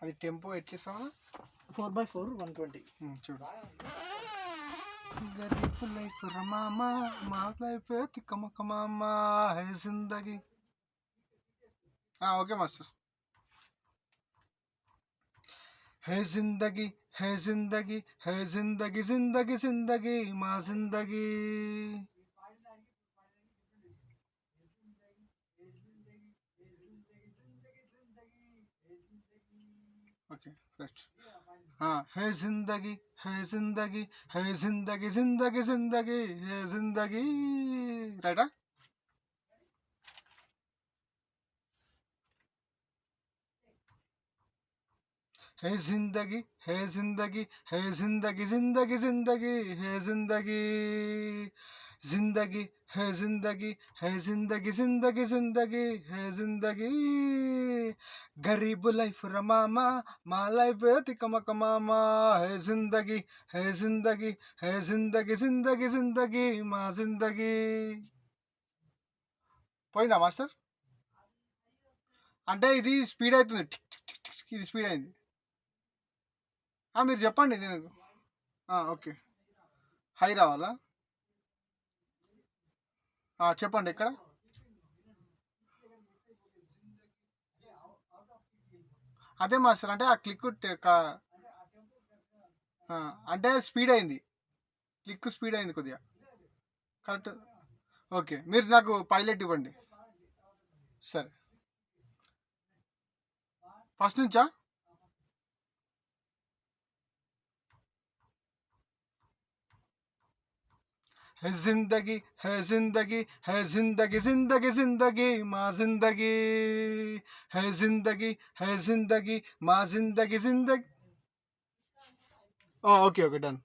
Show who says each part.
Speaker 1: అది టెంపో ఎట్లిస్తావా?
Speaker 2: 4/4 120.
Speaker 1: చూడు. गरीब लाइफ रमामा మా లైఫ్ తిక్కమక్క మామ హై జిందగీ. Okay master. है जिंदगी है जिंदगी है जिंदगी जिंदगी जिंदगी माँ जिंदगी. Okay right. है जिंदगी है जिंदगी है जिंदगी जिंदगी जिंदगी है जिंदगी. राइटा. है जिंदगी है जिंदगी है जिंदगी जिंदगी जिंदगी है जिंदगी. जिंदगी है जिंदगी है जिंदगी जिंदगी जिंदगी है जिंदगी. गरीब लाइफ रमामा మా లైఫ్ తిక్కమక్క మామ है जिंदगी है जिंदगी है जिंदगी जिंदगी जिंदगी మా जिंदगी. పోయిందా మాస్టర్? అంటే ఇది స్పీడ్ అవుతుంది. ఇది స్పీడ్ అయింది. మీరు చెప్పండి. నేను ఓకే. హై రావాలా? చెప్పండి ఎక్కడ. అదే మాస్టర్ అంటే ఆ క్లిక్ అంటే స్పీడ్ అయింది. క్లిక్ స్పీడ్ అయింది కొద్దిగా. కరెక్ట్. ఓకే మీరు నాకు పైలట్ ఇవ్వండి. సరే ఫస్ట్ నుంచా? है जिंदगी है जिंदगी है जिंदगी जिंदगी जिंदगी माँ जिंदगी. है जिंदगी है जिंदगी माँ जिंदगी जिंदगी. Okay okay done.